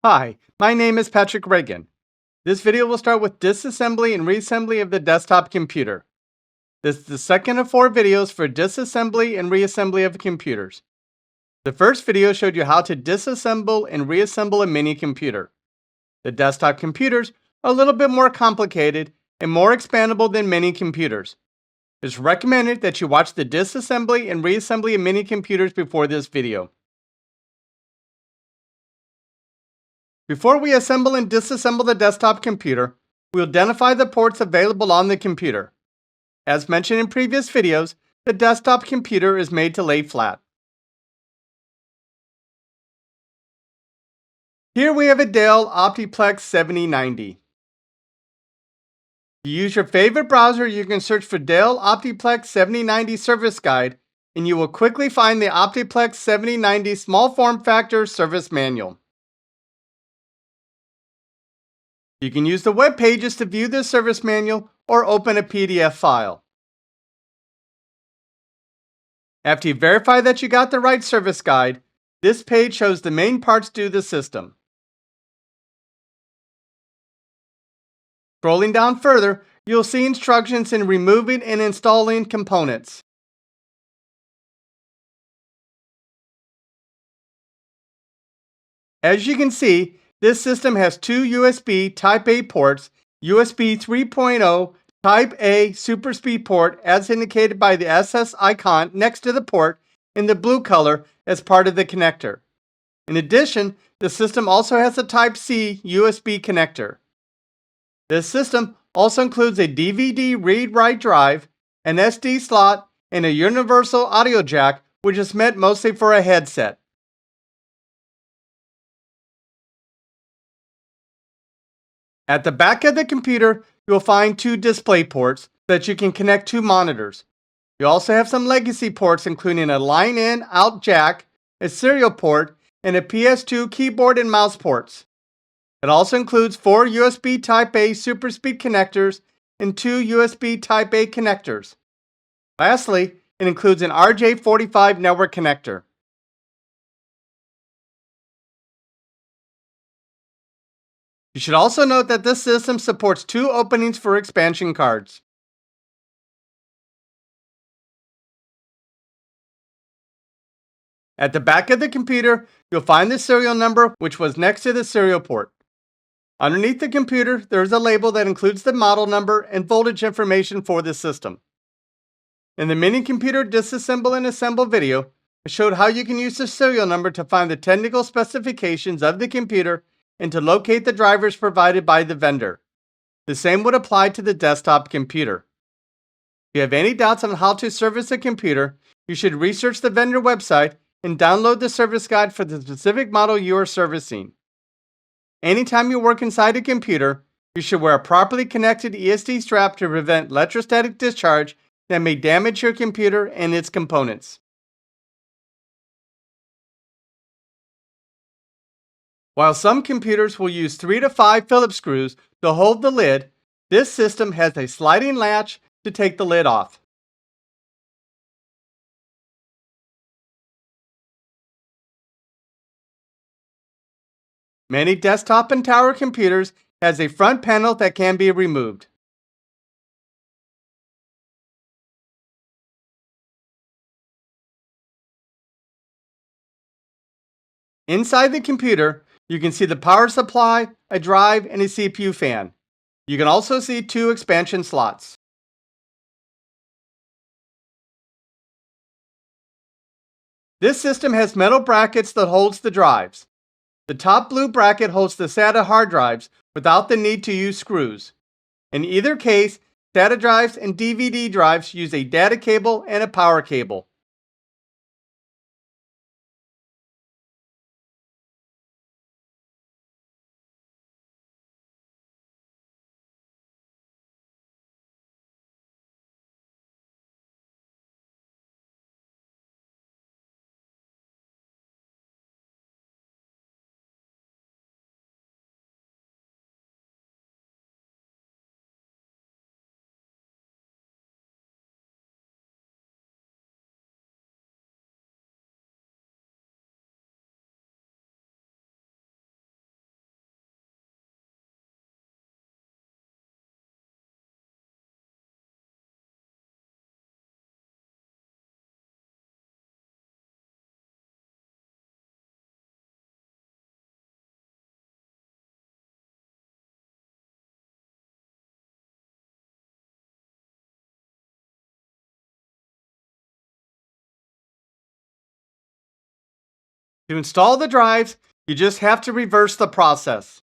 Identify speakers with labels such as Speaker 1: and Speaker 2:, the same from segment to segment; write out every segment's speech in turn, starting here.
Speaker 1: Hi, my name is Patrick Reagan. This video will start with disassembly and reassembly of the desktop computer. This is the second of 4 videos for disassembly and reassembly of computers. The first video showed you how to disassemble and reassemble a mini computer. The desktop computers are a little bit more complicated and more expandable than mini computers. It's recommended that you watch the disassembly and reassembly of mini computers before this video. Before we assemble and disassemble the desktop computer, we'll identify the ports available on the computer. As mentioned in previous videos, the desktop computer is made to lay flat. Here we have a Dell Optiplex 7090. If you use your favorite browser, you can search for Dell Optiplex 7090 Service Guide, and you will quickly find the Optiplex 7090 Small Form Factor Service Manual. You can use the web pages to view the service manual or open a PDF file. After you verify that you got the right service guide, this page shows the main parts to the system. Scrolling down further, you'll see instructions in removing and installing components. As you can see, this system has 2 USB Type-A ports, USB 3.0 Type-A Super Speed port as indicated by the SS icon next to the port in the blue color as part of the connector. In addition, the system also has a Type-C USB connector. This system also includes a DVD read-write drive, an SD slot, and a universal audio jack, which is meant mostly for a headset. At the back of the computer, you will find 2 display ports that you can connect 2 monitors. You also have some legacy ports including a line-in out jack, a serial port, and a PS2 keyboard and mouse ports. It also includes 4 USB Type-A Super Speed connectors and 2 USB Type-A connectors. Lastly, it includes an RJ45 network connector. You should also note that this system supports 2 openings for expansion cards. At the back of the computer, you'll find the serial number, which was next to the serial port. Underneath the computer, there is a label that includes the model number and voltage information for the system. In the mini computer disassemble and assemble video, I showed how you can use the serial number to find the technical specifications of the computer and to locate the drivers provided by the vendor. The same would apply to the desktop computer. If you have any doubts on how to service a computer, you should research the vendor website and download the service guide for the specific model you are servicing. Anytime you work inside a computer, you should wear a properly connected ESD strap to prevent electrostatic discharge that may damage your computer and its components. While some computers will use 3 to 5 Phillips screws to hold the lid, this system has a sliding latch to take the lid off. Many desktop and tower computers has a front panel that can be removed. Inside the computer, you can see the power supply, a drive, and a CPU fan. You can also see 2 expansion slots. This system has metal brackets that holds the drives. The top blue bracket holds the SATA hard drives without the need to use screws. In either case, SATA drives and DVD drives use a data cable and a power cable. To install the drives, you just have to reverse the process.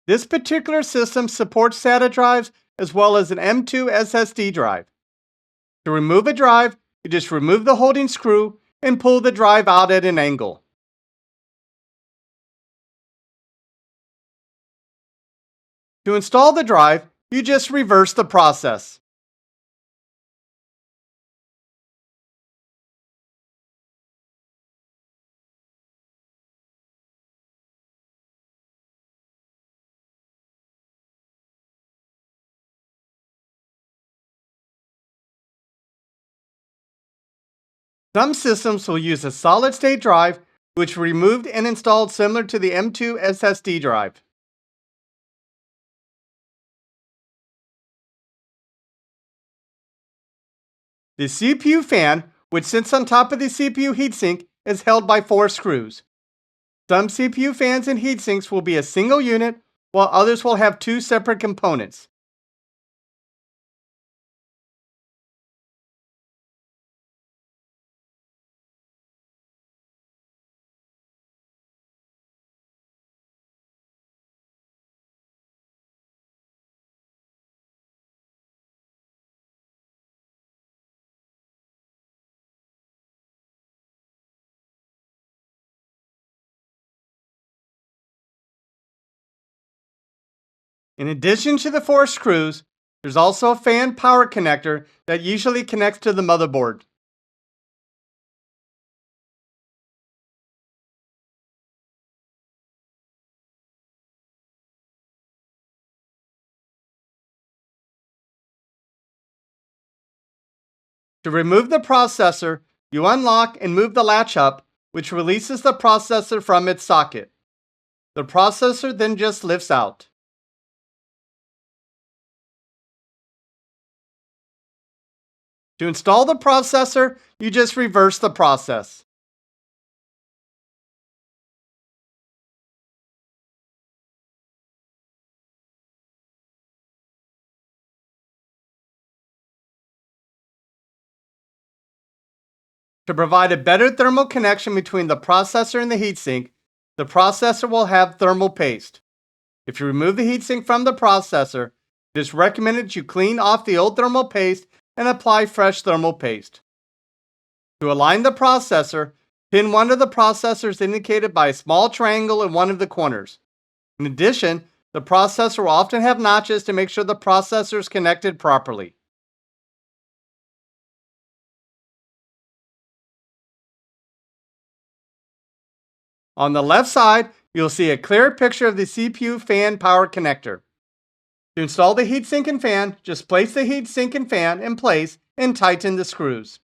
Speaker 1: This particular system supports SATA drives as well as an M.2 SSD drive. To remove a drive, you just remove the holding screw and pull the drive out at an angle. To install the drive, you just reverse the process. Some systems will use a solid-state drive, which removed and installed similar to the M.2 SSD drive. The CPU fan, which sits on top of the CPU heatsink, is held by 4 screws. Some CPU fans and heatsinks will be a single unit, while others will have 2 separate components. In addition to the 4 screws, there's also a fan power connector that usually connects to the motherboard. To remove the processor, you unlock and move the latch up, which releases the processor from its socket. The processor then just lifts out. To install the processor, you just reverse the process. To provide a better thermal connection between the processor and the heatsink, the processor will have thermal paste. If you remove the heatsink from the processor, it is recommended you clean off the old thermal paste and apply fresh thermal paste. To align the processor, pin one of the processors indicated by a small triangle in one of the corners. In addition, the processor will often have notches to make sure the processor is connected properly. On the left side, you'll see a clear picture of the CPU fan power connector. To install the heatsink and fan, just place the heatsink and fan in place and tighten the screws.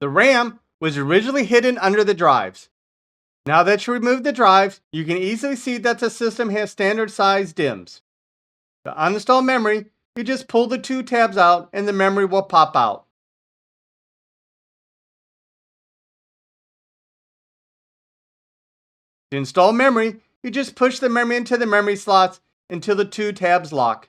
Speaker 1: The RAM was originally hidden under the drives. Now that you removed the drives, you can easily see that the system has standard size DIMMs. To uninstall memory, you just pull the two tabs out and the memory will pop out. To install memory, you just push the memory into the memory slots until the two tabs lock.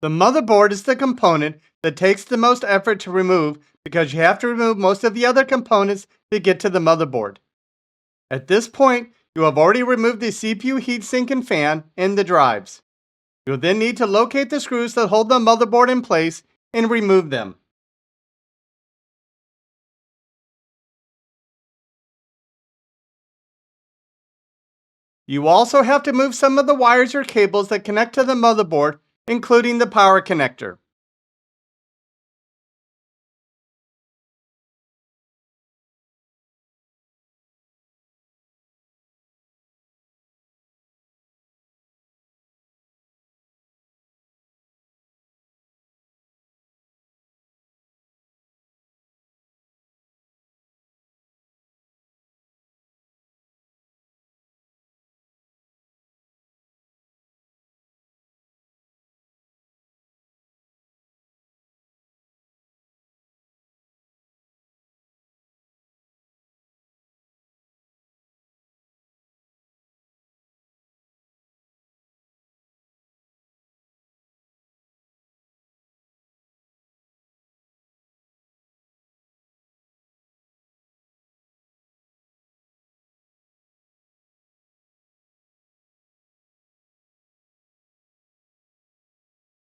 Speaker 1: The motherboard is the component that takes the most effort to remove because you have to remove most of the other components to get to the motherboard. At this point, you have already removed the CPU heatsink and fan and the drives. You'll then need to locate the screws that hold the motherboard in place and remove them. You also have to move some of the wires or cables that connect to the motherboard, including the power connector.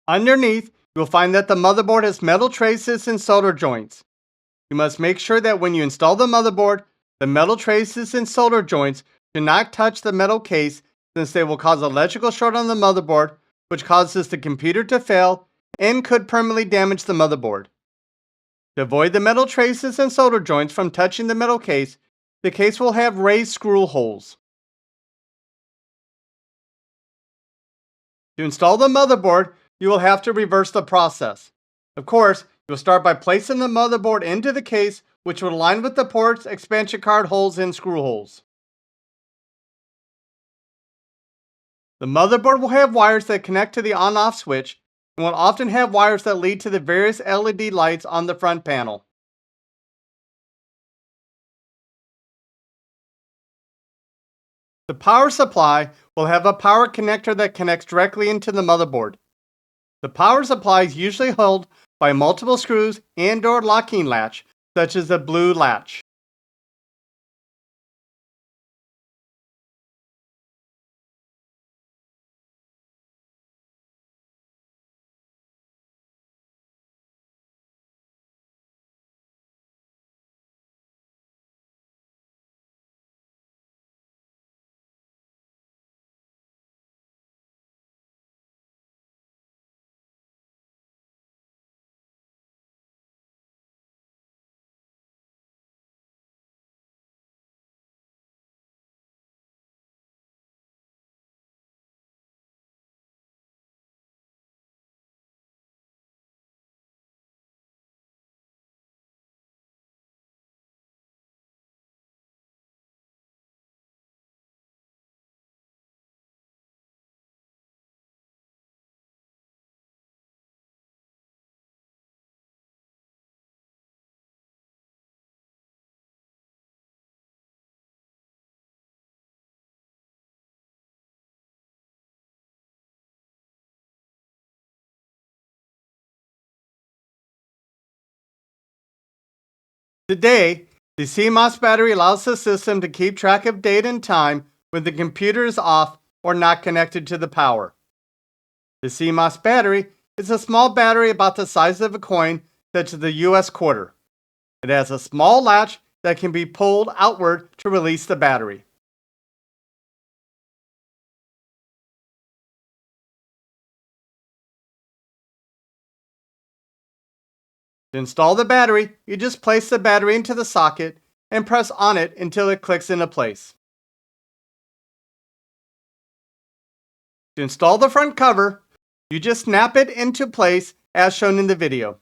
Speaker 1: Underneath, you'll find that the motherboard has metal traces and solder joints. You must make sure that when you install the motherboard, the metal traces and solder joints do not touch the metal case since they will cause electrical short on the motherboard, which causes the computer to fail and could permanently damage the motherboard. To avoid the metal traces and solder joints from touching the case will have raised screw holes. To install the motherboard, you will have to reverse the process. Of course, you'll start by placing the motherboard into the case, which will align with the ports, expansion card holes, and screw holes. The motherboard will have wires that connect to the on-off switch and will often have wires that lead to the various LED lights on the front panel. The power supply will have a power connector that connects directly into the motherboard. The power supply is usually held by multiple screws and/or locking latch, such as the blue latch. Today, the CMOS battery allows the system to keep track of date and time when the computer is off or not connected to the power. The CMOS battery is a small battery about the size of a coin, such as the US quarter. It has a small latch that can be pulled outward to release the battery. To install the battery, you just place the battery into the socket and press on it until it clicks into place. To install the front cover, you just snap it into place as shown in the video.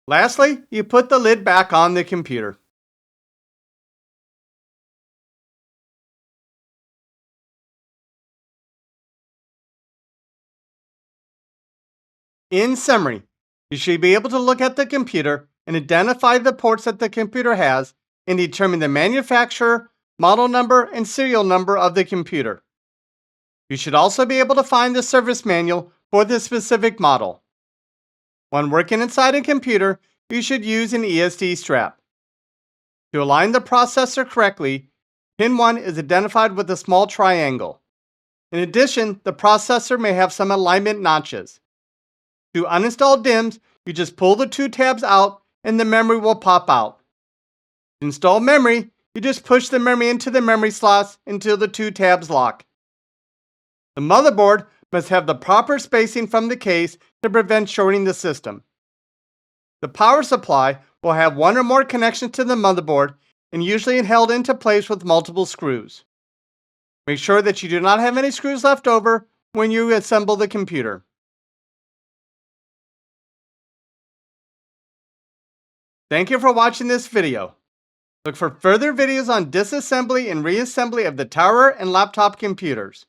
Speaker 1: Lastly, you put the lid back on the computer. In summary, you should be able to look at the computer and identify the ports that the computer has and determine the manufacturer, model number, and serial number of the computer. You should also be able to find the service manual for the specific model. When working inside a computer, you should use an ESD strap. To align the processor correctly, pin 1 is identified with a small triangle. In addition, the processor may have some alignment notches. To uninstall DIMMs, you just pull the two tabs out and the memory will pop out. To install memory, you just push the memory into the memory slots until the two tabs lock. The motherboard must have the proper spacing from the case to prevent shorting the system. The power supply will have one or more connections to the motherboard and usually held into place with multiple screws. Make sure that you do not have any screws left over when you assemble the computer. Thank you for watching this video. Look for further videos on disassembly and reassembly of the tower and laptop computers.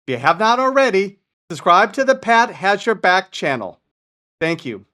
Speaker 1: If you have not already, subscribe to the Pat Has Your Back channel. Thank you.